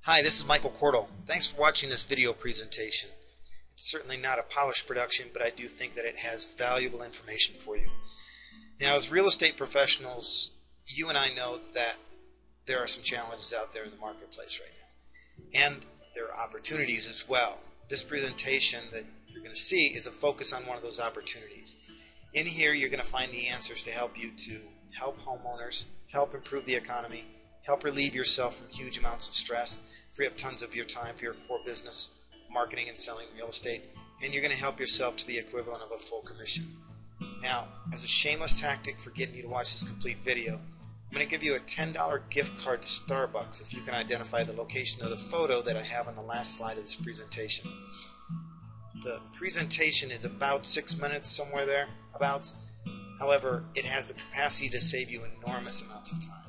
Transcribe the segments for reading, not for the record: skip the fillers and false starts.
Hi, this is Michael Cordell. Thanks for watching this video presentation. It's certainly not a polished production, but I do think that it has valuable information for you. Now, as real estate professionals, you and I know that there are some challenges out there in the marketplace right now. And there are opportunities as well. This presentation that you're going to see is a focus on one of those opportunities. In here, you're going to find the answers to help you to help homeowners, help improve the economy, help relieve yourself from huge amounts of stress, free up tons of your time for your core business, marketing and selling real estate, and you're going to help yourself to the equivalent of a full commission. Now, as a shameless tactic for getting you to watch this complete video, I'm going to give you a $10 gift card to Starbucks if you can identify the location of the photo that I have on the last slide of this presentation. The presentation is about 6 minutes, somewhere there, about. However, it has the capacity to save you enormous amounts of time.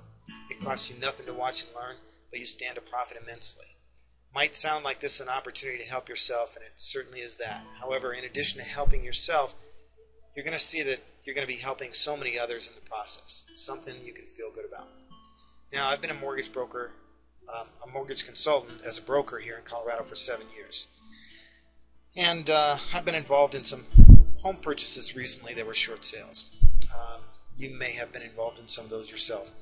It costs you nothing to watch and learn, but you stand to profit immensely. Might sound like this is an opportunity to help yourself, and it certainly is that. However, in addition to helping yourself, you're going to see that you're going to be helping so many others in the process. Something you can feel good about. Now, I've been a mortgage broker, a mortgage consultant as a broker here in Colorado for 7 years. And I've been involved in some home purchases recently that were short sales. You may have been involved in some of those yourself.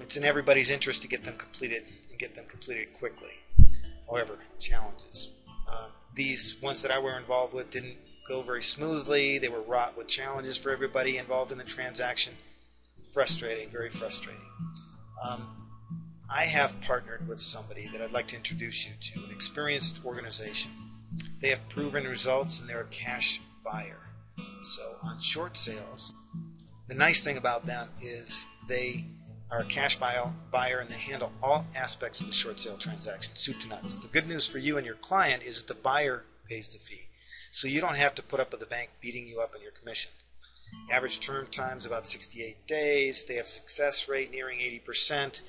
It's in everybody's interest to get them completed and get them completed quickly. However, challenges. These ones that I were involved with didn't go very smoothly. They were wrought with challenges for everybody involved in the transaction. Frustrating, very frustrating. I have partnered with somebody that I'd like to introduce you to, an experienced organization. They have proven results and they're a cash buyer. So on short sales, the nice thing about them is they are a cash buyer and they handle all aspects of the short sale transaction, soup to nuts. The good news for you and your client is that the buyer pays the fee. So you don't have to put up with the bank beating you up on your commission. Average term time is about 68 days. They have success rate nearing 80%.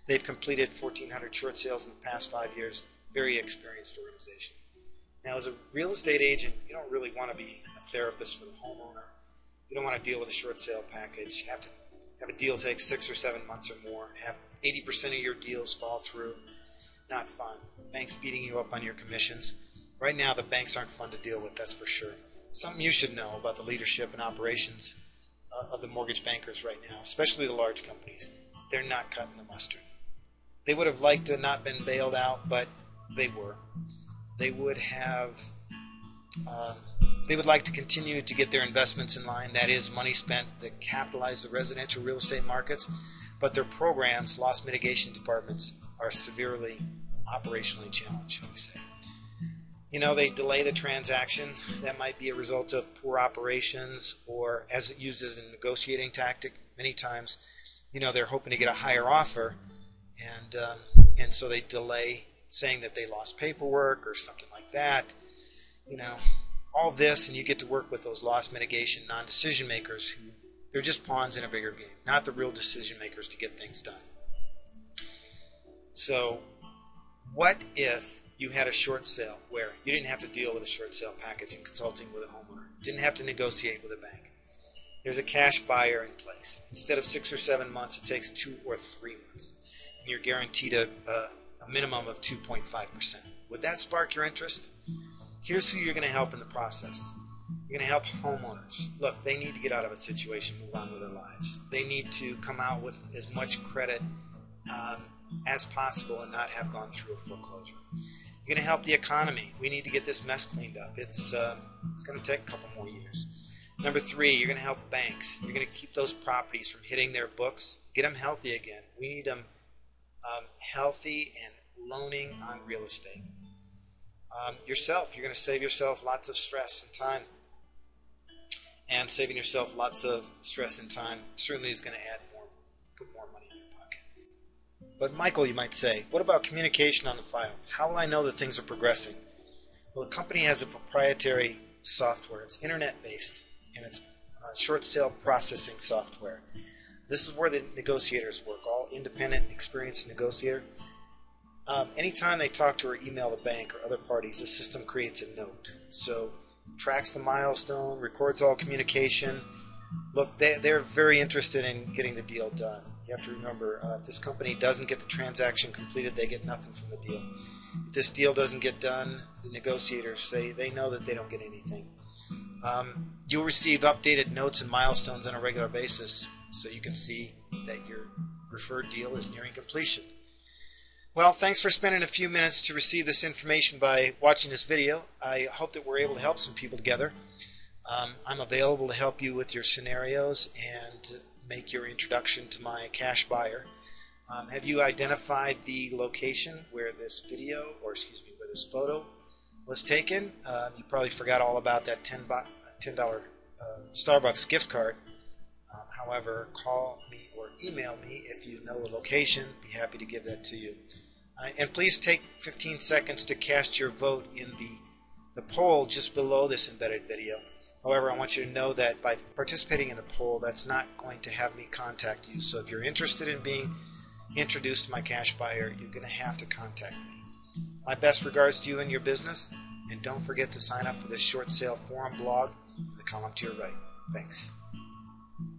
They've completed 1,400 short sales in the past 5 years. Very experienced organization. Now, as a real estate agent, you don't really want to be a therapist for the homeowner. You don't want to deal with a short sale package. You have to have a deal take 6 or 7 months or more. Have 80% of your deals fall through. Not fun. Banks beating you up on your commissions. Right now, the banks aren't fun to deal with, that's for sure. Something you should know about the leadership and operations of the mortgage bankers right now, especially the large companies. They're not cutting the mustard. They would have liked to have not been bailed out, but they were. They would like to continue to get their investments in line, that is, money spent that capitalize the residential real estate markets, but their programs, loss mitigation departments, are severely operationally challenged, shall we say. You know, they delay the transaction. That might be a result of poor operations or as it used as a negotiating tactic. Many times, you know, they're hoping to get a higher offer, and so they delay, saying that they lost paperwork or something like that. You know, all this, and you get to work with those loss mitigation non-decision makers who they're just pawns in a bigger game, not the real decision makers to get things done. So what if you had a short sale where you didn't have to deal with a short sale package and consulting with a homeowner, didn't have to negotiate with a bank? There's a cash buyer in place. Instead of 6 or 7 months, it takes 2 or 3 months. And you're guaranteed a minimum of 2.5%. Would that spark your interest? Here's who you're going to help in the process. You're going to help homeowners. Look, they need to get out of a situation, move on with their lives. They need to come out with as much credit as possible and not have gone through a foreclosure. You're going to help the economy. We need to get this mess cleaned up. It's going to take a couple more years. Number 3, you're going to help banks. You're going to keep those properties from hitting their books, get them healthy again. We need them healthy and loaning on real estate. Yourself, you're going to save yourself lots of stress and time. And saving yourself lots of stress and time certainly is going to put more money in your pocket. But Michael, you might say, what about communication on the file? How will I know that things are progressing? Well, the company has a proprietary software. It's internet-based, and it's short sale processing software. This is where the negotiators work, all independent, experienced negotiator. Anytime they talk to or email the bank or other parties, the system creates a note. So tracks the milestone, records all communication. Look, they're very interested in getting the deal done. You have to remember, if this company doesn't get the transaction completed, they get nothing from the deal. If this deal doesn't get done, the negotiators say they know that they don't get anything. You'll receive updated notes and milestones on a regular basis, so you can see that your referred deal is nearing completion. Well, thanks for spending a few minutes to receive this information by watching this video. I hope that we're able to help some people together. I'm available to help you with your scenarios and make your introduction to my cash buyer. Have you identified the location where this video, or excuse me, where this photo was taken? You probably forgot all about that $10 Starbucks gift card. However, call me or email me if you know the location. Be happy to give that to you. And please take 15 seconds to cast your vote in the poll just below this embedded video. However, I want you to know that by participating in the poll, that's not going to have me contact you. So if you're interested in being introduced to my cash buyer, you're going to have to contact me. My best regards to you and your business, and don't forget to sign up for this short sale forum blog in the column to your right. Thanks.